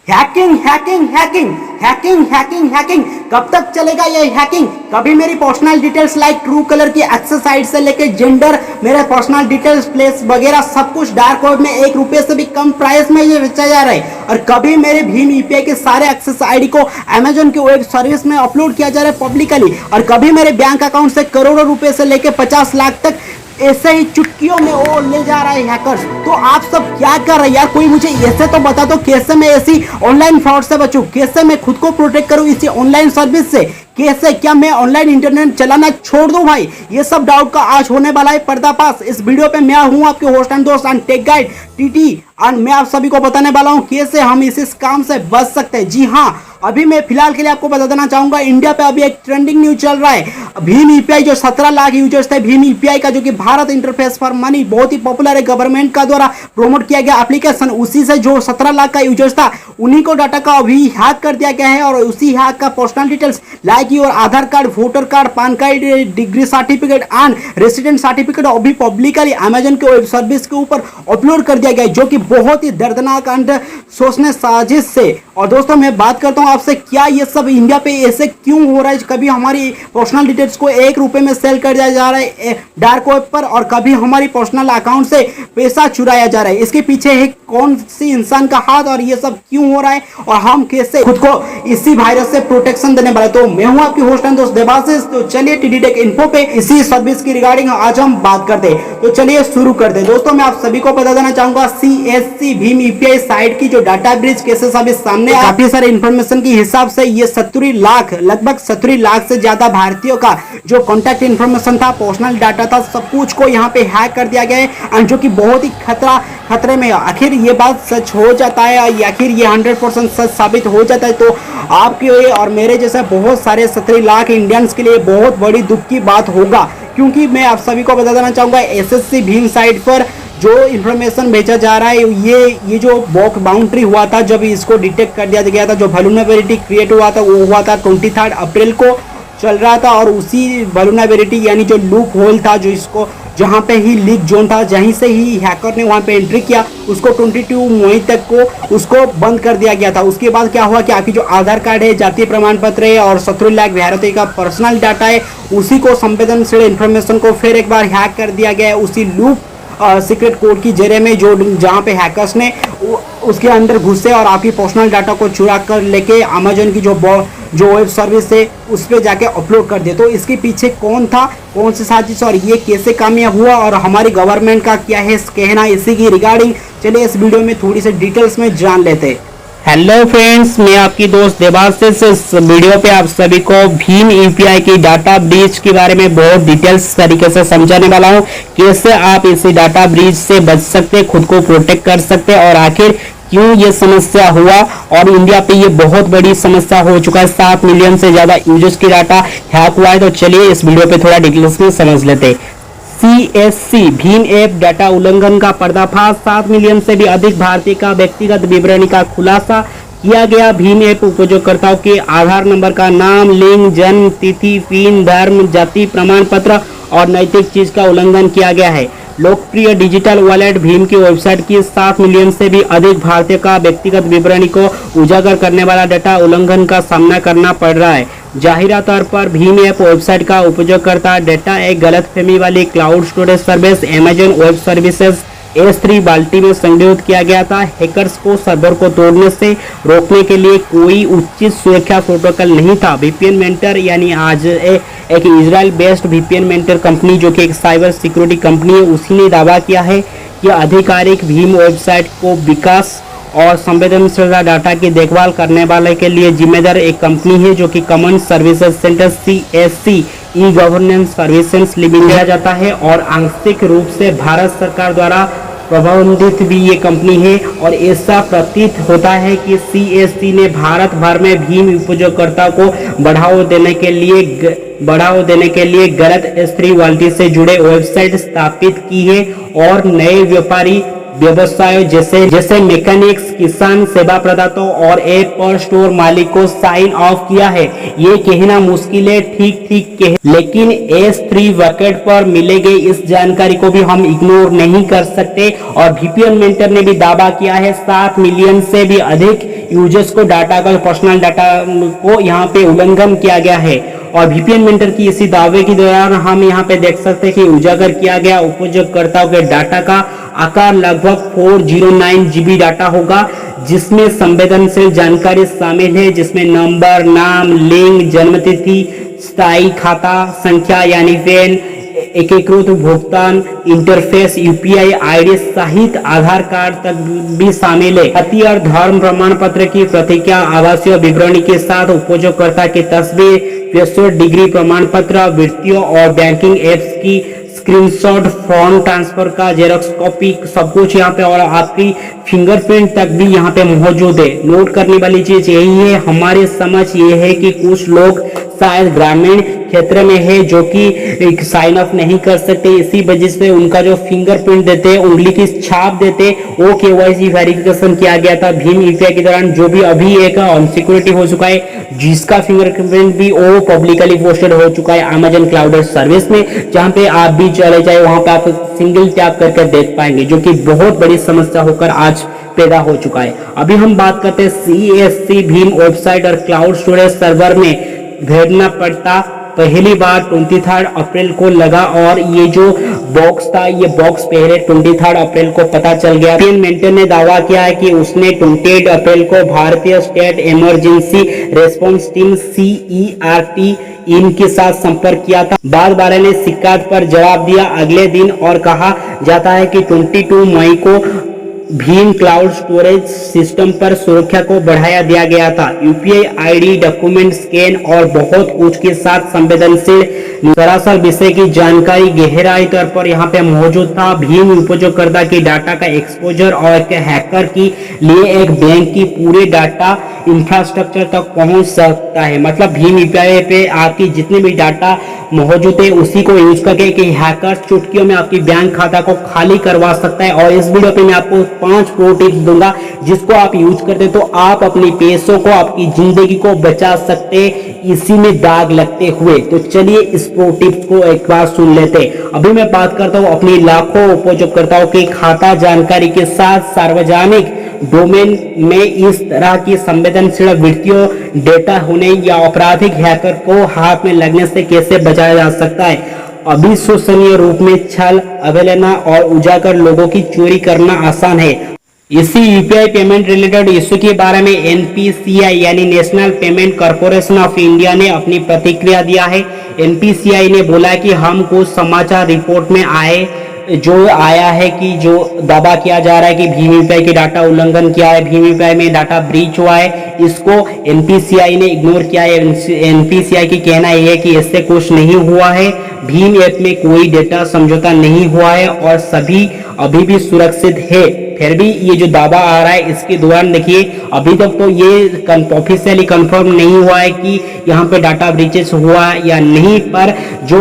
Hacking hacking hacking hacking hacking hacking कब तक चलेगा ये हैकिंग। कभी मेरी personal details like true colour की एक्सेस साइट से लेके जेंडर, मेरे पर्सनल डिटेल्स, प्लेस वगैरह सब कुछ डार्क वेब में 1 रुपये से भी कम प्राइस में ये बेचा जा रहा है। और कभी मेरे भीम यूपीआई के सारे एक्सेस आईडी को अमेजन की वेब सर्विस में अपलोड किया जा रहा है पब्लिकली। और कभी मेरे बैंक अकाउंट से करोड़ों रुपए से लेके 50 लाख तक ऐसे ही चुटकियों में वो ले जा रहा है हैकर्स। तो आप सब क्या कर रहे हैं यार, कोई मुझे ऐसे तो बता दो कैसे मैं ऐसी ऑनलाइन फ्रॉड से बचूं, कैसे मैं खुद को प्रोटेक्ट करूं इसी ऑनलाइन सर्विस से, कैसे क्या मैं ऑनलाइन इंटरनेट चलाना छोड़ दूं भाई। ये सब डाउट का आज होने वाला है पर्दाफाश। इस वीडियो पे मैं हूं आपके होस्ट एंड दोस्त एंड टेक गाइड टीटी, और मैं आप सभी को बताने वाला हूं कैसे हम इस काम से बच सकते हैं। जी हाँ, अभी मैं फिलहाल के लिए आपको बता देना चाहूंगा, इंडिया पे अभी एक ट्रेंडिंग न्यूज चल रहा है। भीम यूपीआई जो 17 लाख यूजर्स थे भीम यूपीआई का, जो कि भारत इंटरफेस फॉर मनी बहुत ही पॉपुलर है, गवर्नमेंट का द्वारा प्रमोट किया गया एप्लीकेशन, उसी से जो 17 लाख का यूजर्स था उन्हीं को डाटा का अभी हैक कर दिया गया है। और उसी हैक का personal details like your Aadhaar card, voter card, pan card, degree certificate and resident certificate अभी पब्लिकली अमेजन के वेब सर्विस के ऊपर अपलोड कर दिया गया है, जो कि बहुत ही दर्दनाक एंड सोचने साजिश से। और दोस्तों मैं बात करता हूं आपसे, क्या ये सब इंडिया पे ऐसे क्यों हो रहा है। कभी हमारी पर्सनल डिटेल्स को 1 रुपए में सेल कर दिया जा रहा है डार्क वेब पर, और कभी हमारी पर्सनल अकाउंट से पैसा चुराया जा रहा है। इसके पीछे है कौन सी इंसान का हाथ, और ये सब क्यों हो रहा है, और हम कैसे खुद को इसी वायरस से प्रोटेक्शन देने वाले। तो मैं हूं आपकी होस्ट एंड दोस्त देवाशीष। तो चलिए टीडी टेक इन्फो पे इसी सर्विस की रिगार्डिंग आज हम बात करते हैं। तो चलिए शुरू करते हैं। दोस्तों मैं आप सभी को बता देना चाहूंगा, सीएससी भीम यूपीआई साइट की जो डाटा ब्रीच केसेस अभी सामने काफी सारे इंफॉर्मेशन के हिसाब से ये 70 लाख, लगभग 70 लाख से ज्यादा भारतीयों का जो कॉन्टैक्ट इंफॉर्मेशन था, पर्सनल डाटा था, सब कुछ को यहाँ पे हैक कर दिया गया है, एंड जो कि बहुत ही खतरे में। आखिर ये बात सच हो जाता है या आखिर ये 100% सच साबित हो जाता है तो आपके और मेरे जैसे बहुत सारे 70 लाख इंडियंस के लिए बहुत बड़ी दुख की बात होगा। क्योंकि मैं आप सभी को बता देना चाहूँगा, एसएससी भीम साइट पर जो इन्फॉर्मेशन भेजा जा रहा है, ये जो बॉक्स बाउंड्री हुआ था, जब इसको डिटेक्ट कर दिया गया था, जो वल्नरेबिलिटी क्रिएट हुआ था वो हुआ था 23 अप्रैल को चल रहा था। और उसी वल्नरेबिलिटी यानी जो लूप होल था, जो इसको जहाँ पे ही लीक जोन था, जहीं से ही हैकर ने वहाँ पे एंट्री किया, उसको 22 मई तक को उसको बंद कर दिया गया था। उसके बाद क्या हुआ कि आपकी जो आधार कार्ड है, जातीय प्रमाण पत्र है और 17 लाख भारतीय का पर्सनल डाटा है, उसी को संवेदनशील इन्फॉर्मेशन को फिर एक बार हैक कर दिया गया है उसी लूप सीक्रेट कोड की जरिए में, जो जहाँ पे हैकर्स ने उसके अंदर घुसे और आपकी पर्सनल डाटा को चुरा कर लेके अमेजन की जो वेब सर्विस है उस पर जाके अपलोड कर दिए। तो इसके पीछे कौन था, कौन सी साजिश, और ये कैसे कामयाब हुआ, और हमारी गवर्नमेंट का क्या है कहना इसी की रिगार्डिंग चलिए इस वीडियो में थोड़ी सी डिटेल्स में जान लेते हैं। हेलो फ्रेंड्स, मैं आपकी दोस्त देवाशीष। इस वीडियो पे आप सभी को भीम यूपीआई की डाटा ब्रीच के बारे में बहुत डिटेल्स तरीके से समझाने वाला हूं, कैसे आप इसी डाटा ब्रीच से बच सकते, खुद को प्रोटेक्ट कर सकते, और आखिर क्यों ये समस्या हुआ। और इंडिया पे ये बहुत बड़ी समस्या हो चुका है, 7 मिलियन से ज्यादा यूजर्स की डाटा हैक हुआ है। तो चलिए इस वीडियो पे थोड़ा डिटेल्स में समझ लेते हैं। सीएससी भीम ऐप डाटा उल्लंघन का पर्दाफाश, 7 मिलियन से भी अधिक भारतीय का व्यक्तिगत विवरणी का खुलासा किया गया। भीम ऐप उपयोगकर्ताओं के आधार नंबर का नाम, लिंग, जन्म तिथि, पिन, धर्म, जाति प्रमाण पत्र और नैतिक चीज का उल्लंघन किया गया है। लोकप्रिय डिजिटल वॉलेट भीम की वेबसाइट की 7 मिलियन से भी अधिक भारतीय का व्यक्तिगत विवरणी को उजागर करने वाला डाटा उल्लंघन का सामना करना पड़ रहा है। जाहिरा तौर पर भीम ऐप वेबसाइट का उपयोगकर्ता डेटा एक गलतफहमी वाली cloud storage service Amazon web services S3 बाल्टी में संग्रहित किया गया था। हैकर्स को सर्वर को तोड़ने से रोकने के लिए कोई उचित सुरक्षा प्रोटोकॉल नहीं था। वीपीएन मेंटर यानी आज एक Israel based VPN mentor company, जो कि एक साइबर सिक्योरिटी कंपनी है, उसी ने दावा किया है कि आधिकारिक भीम वेबसाइट को विकास और संवेदनशील डाटा की देखभाल करने वाले के लिए जिम्मेदार एक कंपनी है, जो कि common services centre CSC e governance services limited किया जाता है, और आंशिक रूप से भारत सरकार द्वारा प्रबंधित भी ये कंपनी है। और ऐसा प्रतीत होता है कि CSC ने भारत भर में भीम उपयोगकर्ताओं को बढ़ावा देने के लिए गलत S3 बाल्टी से जुड़े वेबसाइट स्थापित की है, और नए व्यापारी व्यवसायों जैसे मैकेनिक्स, किसान सेवा प्रदाताओं और ऐप और स्टोर मालिक को साइन ऑफ किया है। ये कहना मुश्किल है, ठीक लेकिन S3 बकेट पर मिले गए इस जानकारी को भी हम इग्नोर नहीं कर सकते। और वीपीएन मेंटर ने भी दावा किया है 7 मिलियन से भी अधिक यूजर्स को डाटा का पर्सनल डाटा को यहाँ पे उल्लंघन किया गया है। और VPN मेंटर की इसी दावे के दौरान हम यहाँ पे देख सकते हैं कि उजागर किया गया उपयोगकर्ताओं के डाटा का आकार लगभग 409 GB डाटा होगा, जिसमें संवेदनशील जानकारी शामिल है, जिसमें नंबर, नाम, लिंग, जन्मतिथि, स्थायी खाता संख्या यानी पैन, एकीकृत भुगतान इंटरफेस, UPI आईडी सहित आधार कार्ड तक भी शामिल है। जाति और धर्म प्रमाण पत्र की प्रतिज्ञा, आवासीय विवरणी के साथ उपयोगकर्ता की तस्वीर, पासवर्ड, डिग्री प्रमाण पत्र, वित्तीय और बैंकिंग एप्स की स्क्रीनशॉट, फॉर्म ट्रांसफर का जेरॉक्स कॉपी, सब कुछ यहाँ पे, और आपकी फिंगरप्रिंट तक भी यहाँ पे मौजूद है। नोट करने वाली चीज यही है, हमारी समझ ये है कि कुछ लोग शायद ग्रामीण क्षेत्र में है जो कि साइन अप नहीं कर सकते, इसी वजह से उनका जो फिंगरप्रिंट देते हैं, उंगली की छाप देते, वो KYC वेरिफिकेशन किया गया था भीम UPI के दौरान, जो भी अभी एक अनसिक्योरिटी हो चुका है, जिसका फिंगरप्रिंट भी वो पब्लिकली पोस्टेड हो चुका है अमेजन क्लाउड सर्विस में, जहां पे आप भी चले जाए वहां पे आप सिंगल टैप करके देख पाएंगे, जो कि बहुत बड़ी समस्या होकर आज पैदा हो चुका है। अभी हम बात करते हैं CSC भीम वेबसाइट और क्लाउड स्टोरेज सर्वर में भेजना पड़ता पहली बार 23 अप्रैल को लगा, और ये जो बॉक्स था, ये बॉक्स पहले 23 अप्रैल को पता चल गया। VPN मेंटर ने दावा किया है कि उसने 28 अप्रैल को भारतीय state emergency response team CERT इनके साथ संपर्क किया था। बाद बारे ने शिकायत पर जवाब दिया अगले दिन, और कहा जाता है कि 22 मई को भीम क्लाउड स्टोरेज सिस्टम पर सुरक्षा को बढ़ाया दिया गया था। UPI आईडी, डॉक्यूमेंट स्कैन और बहुत कुछ के साथ संवेदनशील सरासर विषय की जानकारी गहराई तौर पर यहाँ पे मौजूद था। भीम उपयोगकर्ता की डाटा का एक्सपोजर और एक हैकर के लिए एक बैंक की पूरे डाटा इंफ्रास्ट्रक्चर तक पहुंच सकता है। मतलब भीम UPI पे आपकी जितने भी डाटा मौजूद है उसी को यूज करके कि हैकर चुटकियों में आपकी बैंक खाता को खाली करवा सकता है। और इस वीडियो पे मैं आपको 5 प्रो टिप्स दूंगा, जिसको आप यूज करते हैं तो आप अपने पैसों को, आपकी जिंदगी को बचा सकते हैं इसी में दाग लगते हुए। तो चलिए इस प्रो टिप्स को एक बार सुन लेते हैं। अभी मैं बात करता हूँ अपनी लाखों उपयोगकर्ताओं की खाता जानकारी के साथ सार्वजनिक डोमेन में इस तरह की संवेदनशील वित्तीय डेटा होने या आपराधिक हैकर को हाथ में लगने से कैसे बचाया जा सकता है। अविश्वसनीय रूप में छल, अवहेलना और उजागर लोगों की चोरी करना आसान है। इसी UPI पेमेंट रिलेटेड इश्यू के बारे में NPCI यानी national payment corporation of India ने अपनी प्रतिक्रिया दिया है। NPCI ने बोला कि हम कुछ समाचार रिपोर्ट में जो आया है कि जो दावा किया जा रहा है कि भीम UPI के डाटा उल्लंघन किया है, भीम UPI में डाटा ब्रीच हुआ है, इसको NPCI ने इग्नोर किया है। NPCI की कहना यह है कि इससे कुछ नहीं हुआ है, भीम ऐप में कोई डेटा समझौता नहीं हुआ है और सभी अभी भी सुरक्षित है। फिर भी ये जो दावा आ रहा है इसके दौरान देखिए अभी तक तो ये ऑफिशियली कंफर्म नहीं हुआ है कि यहाँ पे डाटा ब्रीचेस हुआ या नहीं, पर जो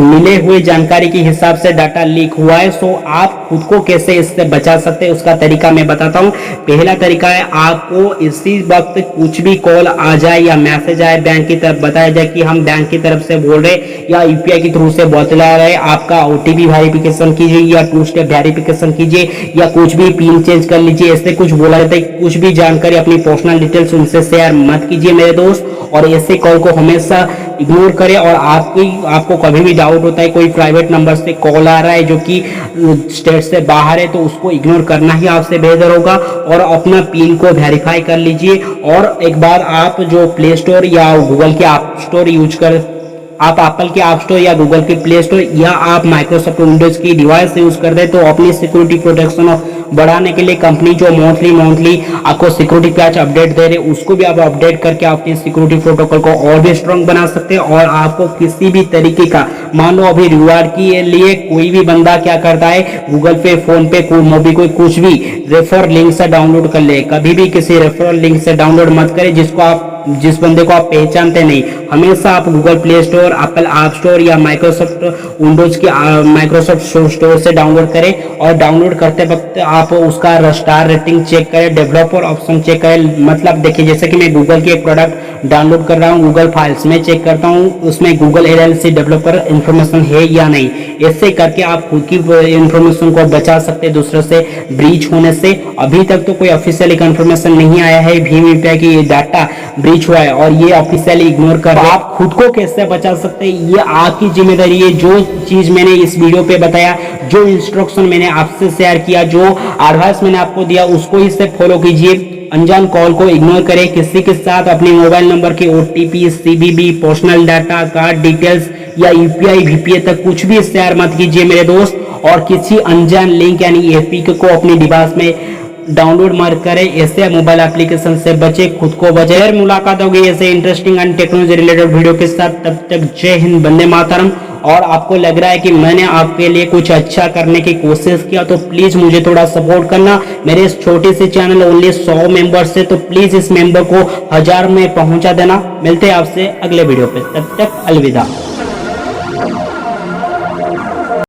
मिले हुए जानकारी के हिसाब से डाटा लीक हुआ है। सो आप खुद को कैसे इससे बचा सकते हैं उसका तरीका मैं बताता हूँ। पहला तरीका है, आपको इसी वक्त कुछ भी कॉल आ जाए या मैसेज आए बैंक की तरफ, बताया जाए कि हम बैंक की तरफ से बोल रहे या UPI के थ्रू से बतला रहे, आपका OTP वेरिफिकेशन कीजिए या 2 स्टेप वेरिफिकेशन कीजिए या कुछ भी पिन चेंज कर लीजिए, ऐसे कुछ बोला जाता है। कुछ भी जानकारी अपनी पर्सनल डिटेल्स उनसे शेयर मत कीजिए मेरे दोस्त, और ऐसे कॉल को हमेशा इग्नोर करें। और आपको कभी भी डाउट होता है कोई प्राइवेट नंबर से कॉल आ रहा है जो कि स्टेट से बाहर है, तो उसको इग्नोर करना ही आपसे बेहतर होगा और अपना पिन को वेरीफाई कर लीजिए। और एक बार आप जो प्ले स्टोर या गूगल के ऐप स्टोर यूज कर, आप एप्पल के ऐप स्टोर या गूगल के प्ले स्टोर या आप माइक्रोसॉफ्ट विंडोज की डिवाइस यूज करते हैं, तो अपनी सिक्योरिटी प्रोटेक्शन बढ़ाने के लिए कंपनी जो मंथली आपको सिक्योरिटी पैच अपडेट दे रहे हैं उसको भी आप अपडेट करके अपनी सिक्योरिटी प्रोटोकॉल को और भी स्ट्रांग बना सकते हैं। और आपको किसी भी तरीके का, मान लो अभी रिवार्ड के लिए कोई भी बंदा क्या करता है, गूगल पे, फोन पे, कोई मोबी, कोई कुछ भी रेफर लिंक से डाउनलोड कर ले, कभी भी किसी रेफरल लिंक से डाउनलोड मत करें जिस बंदे को आप पहचानते नहीं। हमेशा आप Google play store, Apple app store या माइक्रोसॉफ्ट विंडोज के माइक्रोसॉफ्ट स्टोर से डाउनलोड करें। और डाउनलोड करते वक्त आप उसका स्टार रेटिंग चेक करें, डेवलपर ऑप्शन चेक करें। मतलब देखिए, जैसे कि मैं गूगल की एक प्रोडक्ट डाउनलोड कर रहा हूँ, गूगल फाइल्स में चेक करता हूँ, उसमें गूगल LLC डेवलपर इन्फॉर्मेशन है या नहीं। ऐसे करके आप खुद की इन्फॉर्मेशन को बचा सकते हैं दूसरों से ब्रीच होने से। अभी तक तो कोई ऑफिशियली कंफर्मेशन नहीं आया है भीम यूपीआई की डाटा ब्रीच हुआ है और ये ऑफिशियली इग्नोर कर रहे हैं। आप खुद को कैसे बचा सकते हैं ये आपकी जिम्मेदारी है। जो चीज मैंने इस वीडियो पे बताया, जो इंस्ट्रक्शन मैंने आपसे शेयर किया, जो एडवाइस मैंने आपको दिया, उसको ही से फॉलो कीजिए। अनजान कॉल को इग्नोर करें। किसी के साथ अपने मोबाइल नंबर के OTP, CVV, personal data, card details या यूपीआई वीपीए तक कुछ भी शेयर मत कीजिए मेरे दोस्त। और किसी अनजान लिंक यानी एपीके को अपने डिवाइस में डाउनलोड मत करें। ऐसे मोबाइल एप्लीकेशन से बचे, खुद को बचे। फिर मुलाकात होगी ऐसे interesting and technology related video के साथ। तब तक जय हिंद, वंदे मातरम। और आपको लग रहा है कि मैंने आपके लिए कुछ अच्छा करने की कोशिश किया तो प्लीज मुझे थोड़ा सपोर्ट करना। मेरे इस छोटे से चैनल ओनली 100 मेंबर्स से, तो प्लीज इस मेंबर को 1000 में पहुंचा देना। मिलते हैं आपसे अगले वीडियो पे, तब तक अलविदा।